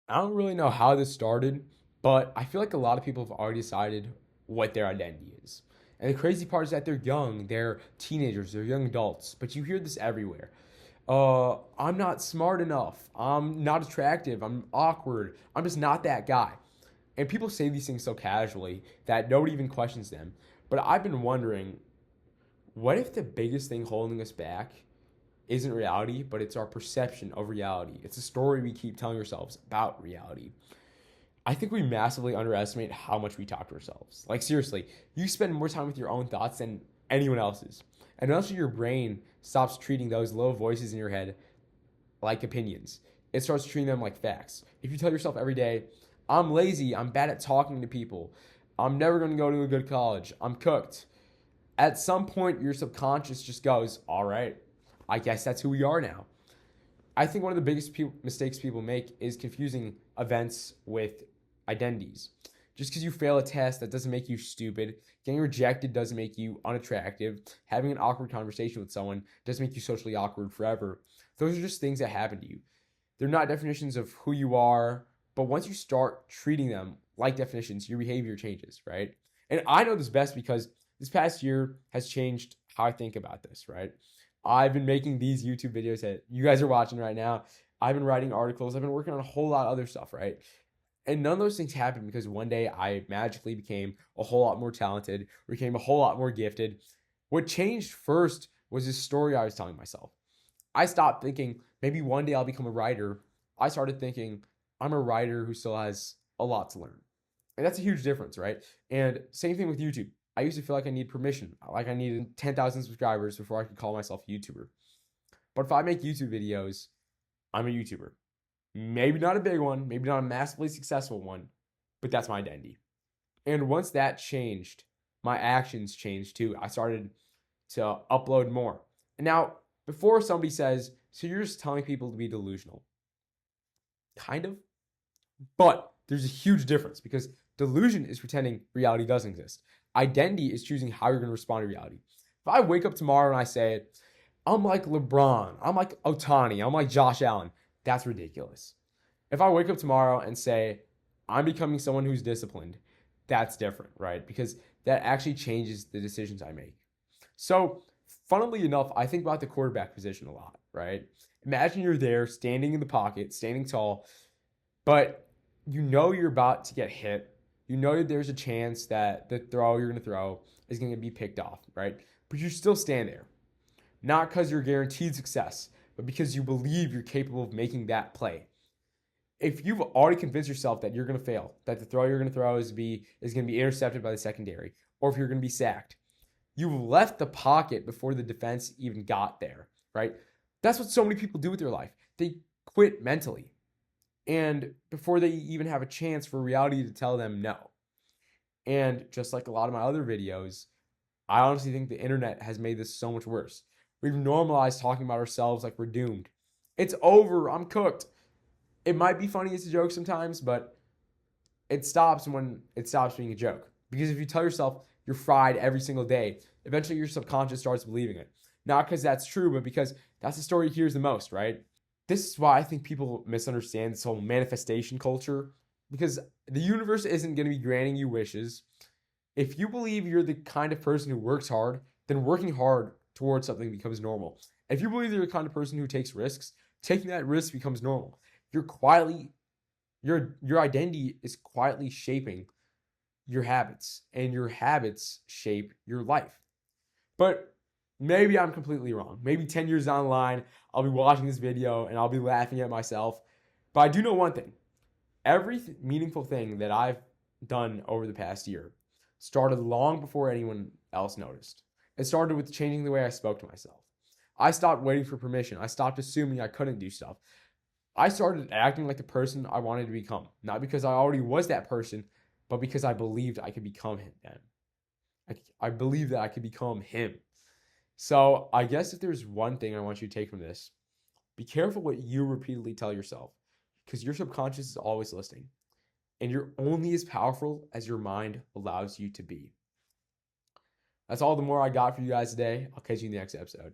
I don't really know how this started, but I feel like a lot of people have already decided what their identity is. And the crazy part is that they're young, they're teenagers, they're young adults, but you hear this everywhere. I'm not smart enough. I'm not attractive. I'm awkward. I'm just not that guy. And people say these things so casually that nobody even questions them. But I've been wondering, what if the biggest thing holding us back isn't reality, but it's our perception of reality? It's a story we keep telling ourselves about reality. I think we massively underestimate how much we talk to ourselves. Like, seriously, you spend more time with your own thoughts than anyone else's. And unless your brain stops treating those low voices in your head like opinions, it starts treating them like facts. If you tell yourself every day, I'm lazy, I'm bad at talking to people, I'm never going to go to a good college, I'm cooked, at some point your subconscious just goes, all right, I guess that's who we are now. I think one of the biggest mistakes people make is confusing events with identities. Just because you fail a test, that doesn't make you stupid. Getting rejected doesn't make you unattractive. Having an awkward conversation with someone doesn't make you socially awkward forever. Those are just things that happen to you. They're not definitions of who you are, but once you start treating them like definitions, your behavior changes, right? And I know this best because this past year has changed how I think about this, right? I've been making these YouTube videos that you guys are watching right now. I've been writing articles. I've been working on a whole lot of other stuff, right? And none of those things happened because one day I magically became a whole lot more talented, became a whole lot more gifted. What changed first was this story I was telling myself. I stopped thinking maybe one day I'll become a writer. I started thinking I'm a writer who still has a lot to learn. And that's a huge difference, right? And same thing with YouTube. I used to feel like I need permission, like I needed 10,000 subscribers before I could call myself a YouTuber. But if I make YouTube videos, I'm a YouTuber. Maybe not a big one, maybe not a massively successful one, but that's my identity. And once that changed, my actions changed too. I started to upload more. And now, before somebody says, so you're just telling people to be delusional, kind of, but there's a huge difference because delusion is pretending reality doesn't exist. Identity is choosing how you're going to respond to reality. If I wake up tomorrow and I say, I'm like LeBron, I'm like Otani, I'm like Josh Allen, that's ridiculous. If I wake up tomorrow and say, I'm becoming someone who's disciplined, that's different, right? Because that actually changes the decisions I make. So, funnily enough, I think about the quarterback position a lot, right? Imagine you're there, standing in the pocket, standing tall, but you know you're about to get hit. You know that there's a chance that the throw you're going to throw is going to be picked off, right? But you still stand there. Not because you're guaranteed success, but because you believe you're capable of making that play. If you've already convinced yourself that you're going to fail, that the throw you're going to throw is going to be intercepted by the secondary, or if you're going to be sacked, you've left the pocket before the defense even got there, right? That's what so many people do with their life. They quit mentally and before they even have a chance for reality to tell them no. And just like a lot of my other videos, I honestly think the internet has made this so much worse. We've normalized talking about ourselves like we're doomed. It's over. I'm cooked. It might be funny as a joke sometimes, but it stops when it stops being a joke. Because if you tell yourself you're fried every single day, eventually your subconscious starts believing it. Not because that's true, but because that's the story he hears the most, right? This is why I think people misunderstand this whole manifestation culture because the universe isn't going to be granting you wishes. If you believe you're the kind of person who works hard, then working hard towards something becomes normal. If you believe you're the kind of person who takes risks, taking that risk becomes normal. You're quietly your identity is quietly shaping your habits and your habits shape your life. But maybe I'm completely wrong. Maybe 10 years down the line, I'll be watching this video and I'll be laughing at myself. But I do know one thing. Every meaningful thing that I've done over the past year started long before anyone else noticed. It started with changing the way I spoke to myself. I stopped waiting for permission. I stopped assuming I couldn't do stuff. I started acting like the person I wanted to become, not because I already was that person, but because I believed I could become him then. I believed that I could become him. So I guess if there's one thing I want you to take from this, be careful what you repeatedly tell yourself because your subconscious is always listening and you're only as powerful as your mind allows you to be. That's all the more I got for you guys today. I'll catch you in the next episode.